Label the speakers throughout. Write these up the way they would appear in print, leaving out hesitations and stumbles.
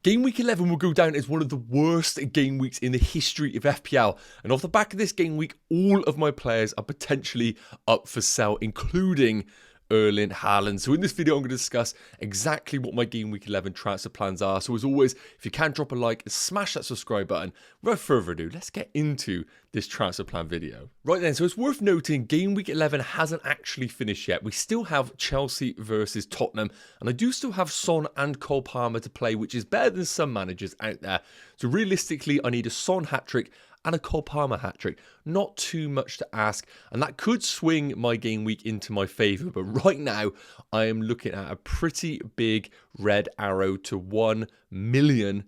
Speaker 1: Game week 11 will go down as one of the worst game weeks in the history of FPL. And off the back of this game week, all of my players are potentially up for sale, including Erling Haaland. So in this video, I'm going to discuss exactly what my Game Week 11 transfer plans are. So as always, if you can drop a like and smash that subscribe button. Without further ado, let's get into this transfer plan video. Right then, so it's worth noting Game Week 11 hasn't actually finished yet. We still have Chelsea versus Tottenham, and I do still have Son and Cole Palmer to play, which is better than some managers out there. So realistically, I need a Son hat-trick and a Cole Palmer hat-trick. Not too much to ask, and that could swing my game week into my favour, but right now I am looking at a pretty big red arrow to 1 million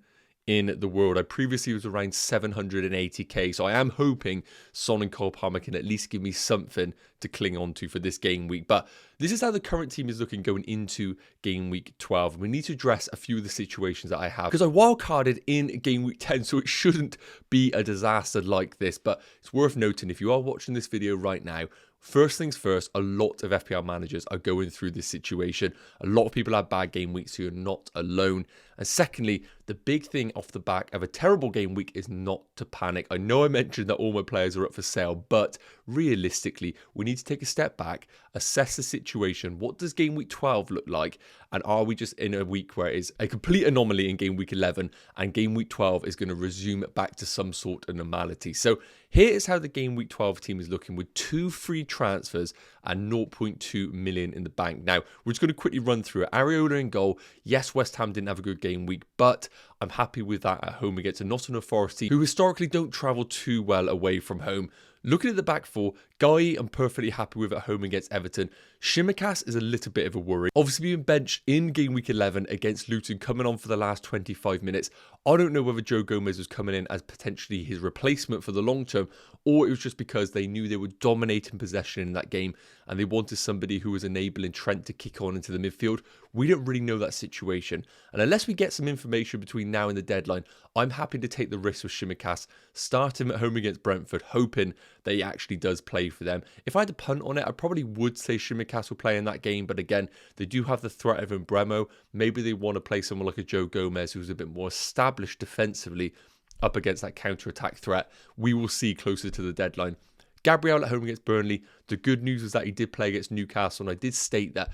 Speaker 1: in the world. I previously was around 780k, so I am hoping Son and Cole Palmer can at least give me something to cling on to for this game week. But this is how the current team is looking going into game week 12. We need to address a few of the situations that I have, because I wildcarded in game week 10, so it shouldn't be a disaster like this. But it's worth noting, if you are watching this video right now, first things first, a lot of FPL managers are going through this situation. A lot of people have bad game weeks, so you're not alone. And secondly, the big thing off the back of a terrible game week is not to panic. I know I mentioned that all my players are up for sale, but realistically, we need to take a step back, assess the situation. What does game week 12 look like? And are we just in a week where it is a complete anomaly in game week 11 and game week 12 is going to resume back to some sort of normality? So here is how the game week 12 team is looking with 2 free transfers and 0.2 million in the bank. Now, we're just going to quickly run through it. Areola in goal. Yes, West Ham didn't have a good game week, but I'm happy with that at home against a Nottingham Forest team who historically don't travel too well away from home. Looking at the back four, Guy, I'm perfectly happy with at home against Everton. Shimikas is a little bit of a worry. Obviously being benched in game week 11 against Luton, coming on for the last 25 minutes. I don't know whether Joe Gomez was coming in as potentially his replacement for the long term, or it was just because they knew they were dominating possession in that game and they wanted somebody who was enabling Trent to kick on into the midfield. We don't really know that situation. And unless we get some information between now and the deadline, I'm happy to take the risk with Shimikas, start him at home against Brentford, hoping that he actually does play for them. If I had to punt on it, I probably would say Shimikas will play in that game, but again, they do have the threat of Mbremo. Maybe they want to play someone like a Joe Gomez who's a bit more established defensively up against that counter-attack threat. We will see closer to the deadline. Gabriel at home against Burnley. The good news is that he did play against Newcastle, and I did state that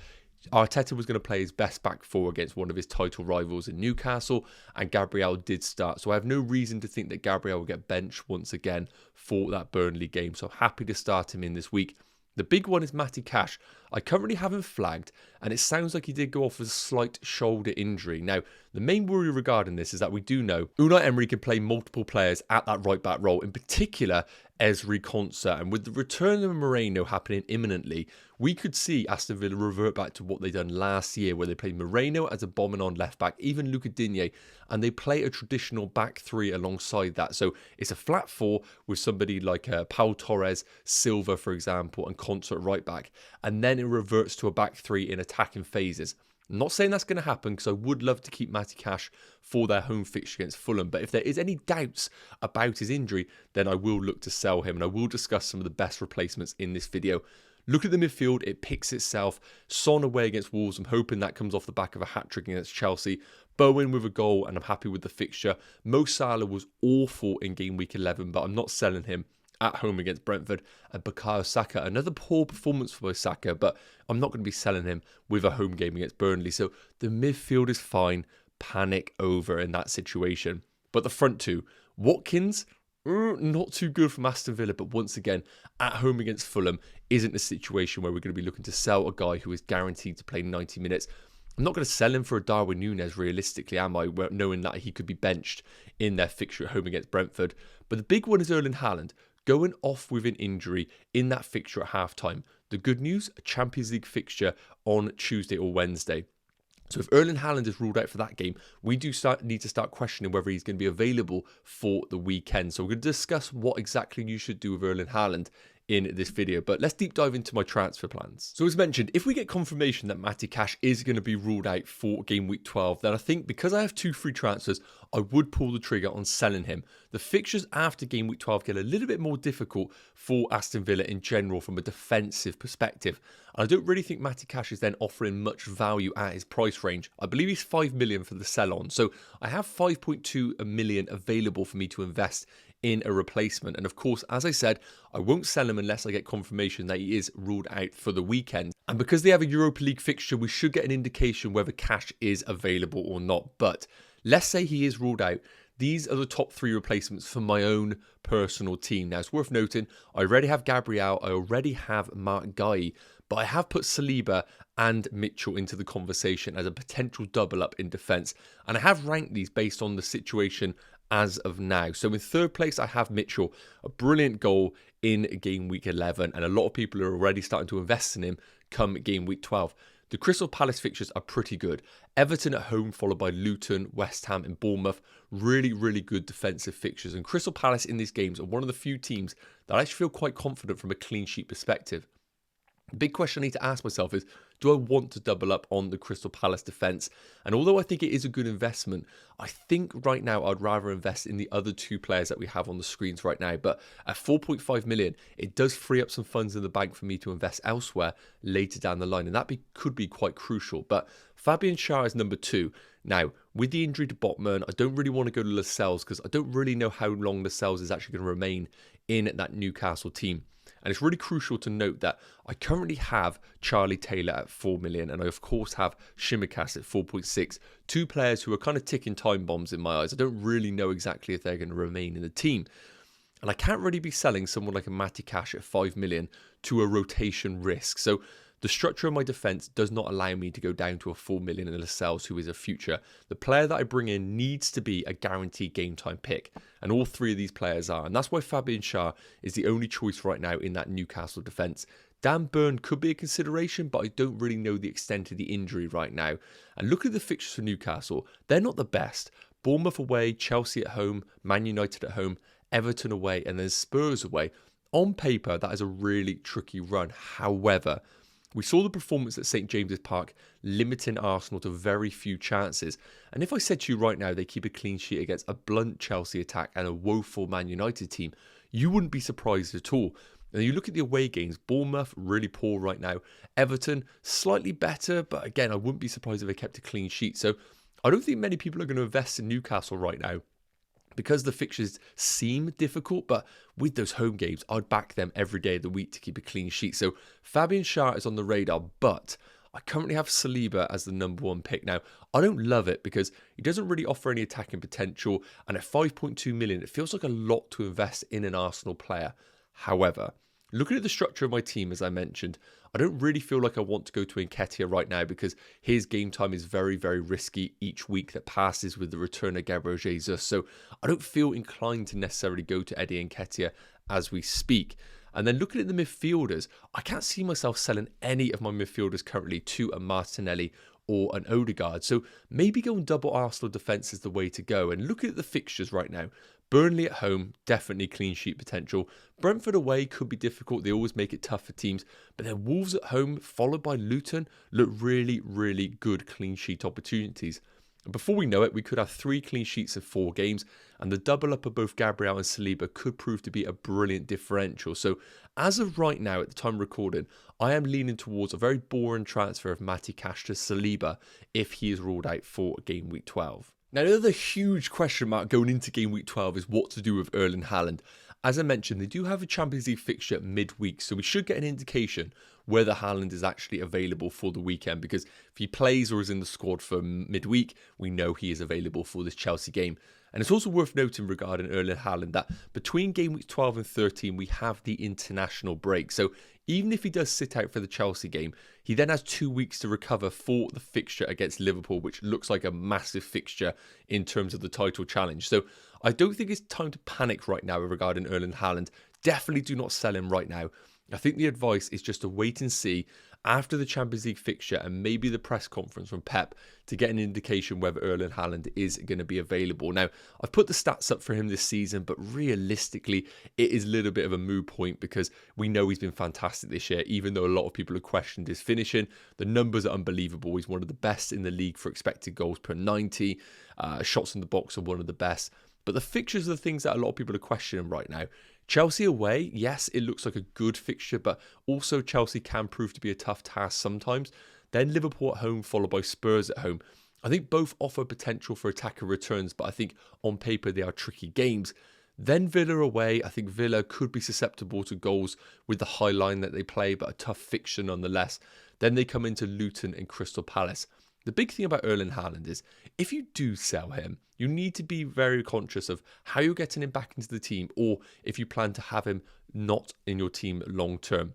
Speaker 1: Arteta was going to play his best back four against one of his title rivals in Newcastle, and Gabriel did start. So I have no reason to think that Gabriel will get benched once again for that Burnley game. So I'm happy to start him in this week. The big one is Matty Cash. I currently have him flagged, and it sounds like he did go off with a slight shoulder injury. Now, the main worry regarding this is that we do know Unai Emery can play multiple players at that right-back role, in particular Ezri Konsa. And with the return of Moreno happening imminently, we could see Aston Villa revert back to what they done last year, where they played Moreno as a bombing on left-back, even Luca Digne, and they play a traditional back three alongside that. So it's a flat four with somebody like Pau Torres, Silva, for example, and Konsa at right-back. And then it reverts to a back three in attacking phases. I'm not saying that's going to happen, because I would love to keep Matty Cash for their home fixture against Fulham. But if there is any doubts about his injury, then I will look to sell him. And I will discuss some of the best replacements in this video. Look at the midfield, it picks itself. Son away against Wolves, I'm hoping that comes off the back of a hat-trick against Chelsea. Bowen with a goal, and I'm happy with the fixture. Mo Salah was awful in game week 11, but I'm not selling him at home against Brentford. And Bukayo Saka, another poor performance for Saka, but I'm not going to be selling him with a home game against Burnley. So the midfield is fine. Panic over in that situation. But the front two, Watkins, not too good from Aston Villa, but once again, at home against Fulham isn't a situation where we're going to be looking to sell a guy who is guaranteed to play 90 minutes. I'm not going to sell him for a Darwin Núñez, realistically, am I? Knowing that he could be benched in their fixture at home against Brentford. But the big one is Erling Haaland, going off with an injury in that fixture at halftime. The good news, a Champions League fixture on Tuesday or Wednesday. So if Erling Haaland is ruled out for that game, we do need to start questioning whether he's going to be available for the weekend. So we're going to discuss what exactly you should do with Erling Haaland in this video. But let's deep dive into my transfer plans. So as mentioned, if we get confirmation that Matty Cash is going to be ruled out for game week 12, then I think because I have 2 free transfers, I would pull the trigger on selling him. The fixtures after game week 12 get a little bit more difficult for Aston Villa in general from a defensive perspective. And I don't really think Matty Cash is then offering much value at his price range. I believe he's 5 million for the sell on. So I have 5.2 million available for me to invest in a replacement. And of course, as I said, I won't sell him unless I get confirmation that he is ruled out for the weekend. And because they have a Europa League fixture, we should get an indication whether Cash is available or not. But let's say he is ruled out. These are the top 3 replacements for my own personal team. Now, it's worth noting, I already have Gabriel, I already have Mark Guy, but I have put Saliba and Mitchell into the conversation as a potential double up in defence. And I have ranked these based on the situation as of now. So in 3rd place, I have Mitchell, a brilliant goal in game week 11. And a lot of people are already starting to invest in him come game week 12. The Crystal Palace fixtures are pretty good. Everton at home, followed by Luton, West Ham and Bournemouth. Really, really good defensive fixtures. And Crystal Palace in these games are one of the few teams that I actually feel quite confident from a clean sheet perspective. The big question I need to ask myself is, do I want to double up on the Crystal Palace defence? And although I think it is a good investment, I think right now I'd rather invest in the other 2 players that we have on the screens right now. But at 4.5 million, it does free up some funds in the bank for me to invest elsewhere later down the line. And that could be quite crucial. But Fabian Schär is number 2. Now, with the injury to Botman, I don't really want to go to Lascelles because I don't really know how long Lascelles is actually going to remain in that Newcastle team. And it's really crucial to note that I currently have Charlie Taylor at 4 million and I of course have Shimikas at 4.6. 2 players who are kind of ticking time bombs in my eyes. I don't really know exactly if they're going to remain in the team. And I can't really be selling someone like a Matty Cash at 5 million to a rotation risk. So the structure of my defence does not allow me to go down to a 4 million in Lascelles, who is a future. The player that I bring in needs to be a guaranteed game time pick. And all 3 of these players are. And that's why Fabian Schär is the only choice right now in that Newcastle defence. Dan Burn could be a consideration, but I don't really know the extent of the injury right now. And look at the fixtures for Newcastle. They're not the best. Bournemouth away, Chelsea at home, Man United at home, Everton away, and then Spurs away. On paper, that is a really tricky run. However, we saw the performance at St James's Park limiting Arsenal to very few chances. And if I said to you right now they keep a clean sheet against a blunt Chelsea attack and a woeful Man United team, you wouldn't be surprised at all. And you look at the away games, Bournemouth really poor right now. Everton slightly better, but again, I wouldn't be surprised if they kept a clean sheet. So I don't think many people are going to invest in Newcastle right now, because the fixtures seem difficult, but with those home games, I'd back them every day of the week to keep a clean sheet. So Fabian Schär is on the radar, but I currently have Saliba as the number 1 pick. Now, I don't love it because he doesn't really offer any attacking potential, and at 5.2 million, it feels like a lot to invest in an Arsenal player. However, looking at the structure of my team, as I mentioned, I don't really feel like I want to go to Nketiah right now because his game time is very, very risky each week that passes with the return of Gabriel Jesus. So I don't feel inclined to necessarily go to Eddie Nketiah as we speak. And then looking at the midfielders, I can't see myself selling any of my midfielders currently to a Martinelli or an Odegaard. So maybe going double Arsenal defence is the way to go. And looking at the fixtures right now, Burnley at home, definitely clean sheet potential. Brentford away could be difficult. They always make it tough for teams. But then Wolves at home, followed by Luton, look really, really good clean sheet opportunities. And before we know it, we could have 3 clean sheets in 4 games. And the double up of both Gabriel and Saliba could prove to be a brilliant differential. So as of right now, at the time of recording, I am leaning towards a very boring transfer of Matty Cash to Saliba if he is ruled out for game week 12. Now, the other huge question mark going into game week 12 is what to do with Erling Haaland. As I mentioned, they do have a Champions League fixture midweek, so we should get an indication whether Haaland is actually available for the weekend, because if he plays or is in the squad for midweek, we know he is available for this Chelsea game. And it's also worth noting regarding Erling Haaland that between game weeks 12 and 13, we have the international break. So even if he does sit out for the Chelsea game, he then has 2 weeks to recover for the fixture against Liverpool, which looks like a massive fixture in terms of the title challenge. So I don't think it's time to panic right now regarding Erling Haaland. Definitely do not sell him right now. I think the advice is just to wait and see after the Champions League fixture and maybe the press conference from Pep to get an indication whether Erling Haaland is going to be available. Now, I've put the stats up for him this season, but realistically, it is a little bit of a moot point because we know he's been fantastic this year, even though a lot of people have questioned his finishing. The numbers are unbelievable. He's one of the best in the league for expected goals per 90. Shots in the box are one of the best. But the fixtures are the things that a lot of people are questioning right now. Chelsea away, yes, it looks like a good fixture, but also Chelsea can prove to be a tough task sometimes. Then Liverpool at home, followed by Spurs at home. I think both offer potential for attacker returns, but I think on paper they are tricky games. Then Villa away, I think Villa could be susceptible to goals with the high line that they play, but a tough fixture nonetheless. Then they come into Luton and Crystal Palace. The big thing about Erling Haaland is if you do sell him, you need to be very conscious of how you're getting him back into the team, or if you plan to have him not in your team long term.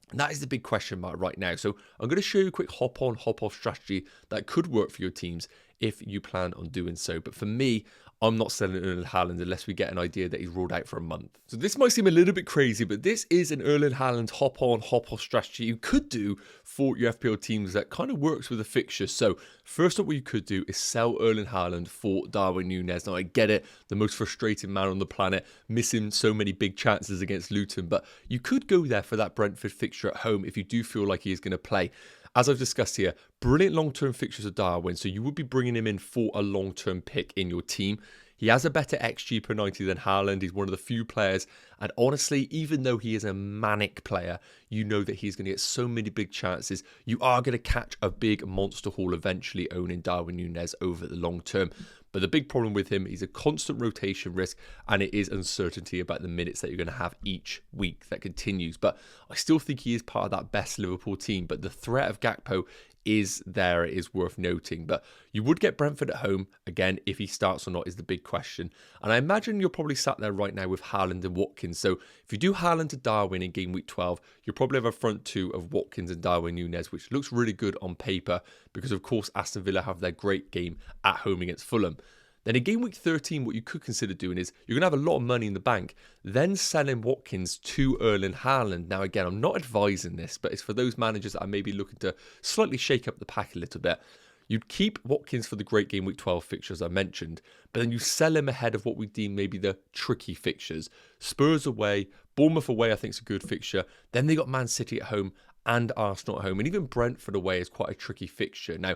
Speaker 1: And that is the big question mark right now. So I'm going to show you a quick hop on, hop off strategy that could work for your teams if you plan on doing so. But for me, I'm not selling Erling Haaland unless we get an idea that he's ruled out for a month. So this might seem a little bit crazy, but this is an Erling Haaland hop on, hop off strategy you could do for your FPL teams that kind of works with a fixture. So first up, what you could do is sell Erling Haaland for Darwin Núñez. Now I get it, the most frustrating man on the planet, missing so many big chances against Luton, but you could go there for that Brentford fixture at home if you do feel like he is going to play. As I've discussed here, brilliant long-term fixtures of Darwin, so you would be bringing him in for a long-term pick in your team. He has a better XG per 90 than Haaland. He's one of the few players, and honestly, even though he is a manic player, you know that he's going to get so many big chances. You are going to catch a big monster haul eventually owning Darwin Núñez over the long term. But the big problem with him, he's a constant rotation risk, and it is uncertainty about the minutes that you're going to have each week that continues. But I still think he is part of that best Liverpool team. But the threat of Gakpo is there, it is worth noting. But you would get Brentford at home. Again, if he starts or not is the big question. And I imagine you're probably sat there right now with Haaland and Watkins. So if you do Haaland to Darwin in game week 12, you'll probably have a front two of Watkins and Darwin Núñez, which looks really good on paper because, of course, Aston Villa have their great game at home against Fulham. Then in game week 13, what you could consider doing is you're going to have a lot of money in the bank, then selling Watkins to Erling Haaland. Now, again, I'm not advising this, but it's for those managers that are maybe looking to slightly shake up the pack a little bit. You'd keep Watkins for the great game week 12 fixtures I mentioned, but then you sell him ahead of what we deem maybe the tricky fixtures. Spurs away, Bournemouth away I think is a good fixture. Then they got Man City at home and Arsenal at home, and even Brentford away is quite a tricky fixture. Now,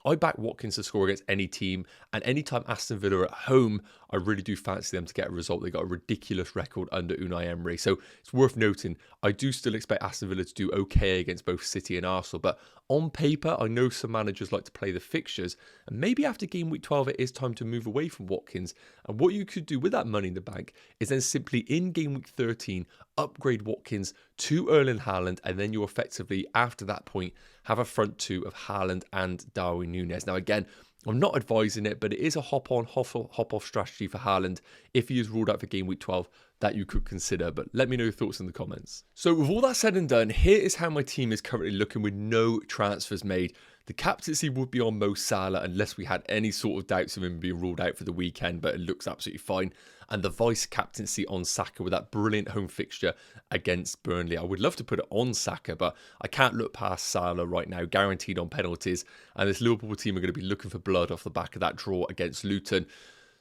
Speaker 1: I back Watkins to score against any team, and anytime Aston Villa are at home, I really do fancy them to get a result. They got a ridiculous record under Unai Emery, so it's worth noting, I do still expect Aston Villa to do okay against both City and Arsenal, but on paper, I know some managers like to play the fixtures, and maybe after game week 12, it is time to move away from Watkins, and what you could do with that money in the bank is then simply in game week 13, upgrade Watkins to Erling Haaland, and then you effectively, after that point, have a front two of Haaland and Darwin Núñez. Now, again, I'm not advising it, but it is a hop-on, hop-off strategy for Haaland if he is ruled out for game week 12 that you could consider. But let me know your thoughts in the comments. So with all that said and done, here is how my team is currently looking with no transfers made. The captaincy would be on Mo Salah unless we had any sort of doubts of him being ruled out for the weekend, but it looks absolutely fine. And the vice captaincy on Saka with that brilliant home fixture against Burnley. I would love to put it on Saka, but I can't look past Salah right now, guaranteed on penalties. And this Liverpool team are going to be looking for blood off the back of that draw against Luton.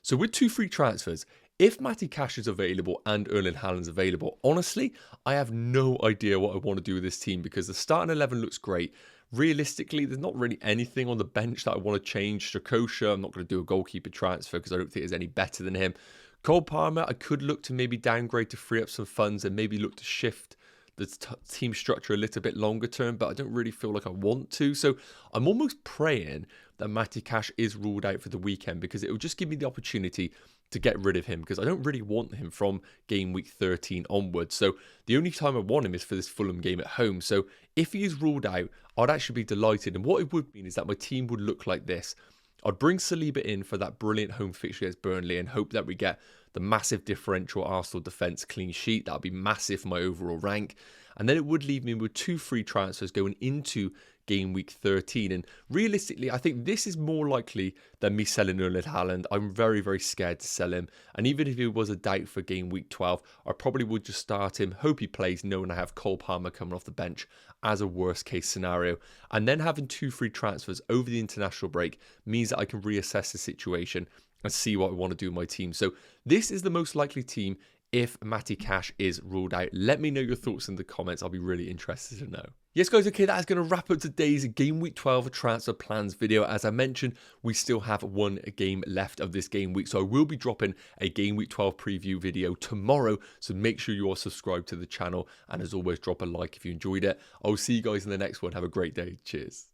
Speaker 1: So with 2 free transfers, if Matty Cash is available and Erling Haaland's available, honestly, I have no idea what I want to do with this team because the starting 11 looks great. Realistically, there's not really anything on the bench that I want to change. Strakosha, I'm not going to do a goalkeeper transfer because I don't think it's any better than him. Cole Palmer, I could look to maybe downgrade to free up some funds and maybe look to shift the team structure a little bit longer term, but I don't really feel like I want to. So I'm almost praying that Matty Cash is ruled out for the weekend because it will just give me the opportunity to get rid of him because I don't really want him from game week 13 onwards. So the only time I want him is for this Fulham game at home. So if he is ruled out, I'd actually be delighted. And what it would mean is that my team would look like this. I'd bring Saliba in for that brilliant home fixture against Burnley and hope that we get the massive differential Arsenal defence clean sheet. That would be massive for my overall rank. And then it would leave me with 2 free transfers going into game week 13. And realistically, I think this is more likely than me selling Erling Haaland. I'm very, very scared to sell him. And even if he was a doubt for game week 12, I probably would just start him, hope he plays, knowing I have Cole Palmer coming off the bench as a worst case scenario. And then having 2 free transfers over the international break means that I can reassess the situation and see what I want to do with my team. So this is the most likely team if Matty Cash is ruled out. Let me know your thoughts in the comments. I'll be really interested to know. Yes, guys, okay, that is going to wrap up today's Game Week 12 transfer plans video. As I mentioned, we still have 1 game left of this game week, so I will be dropping a Game Week 12 preview video tomorrow, so make sure you are subscribed to the channel, and as always, drop a like if you enjoyed it. I'll see you guys in the next one. Have a great day. Cheers.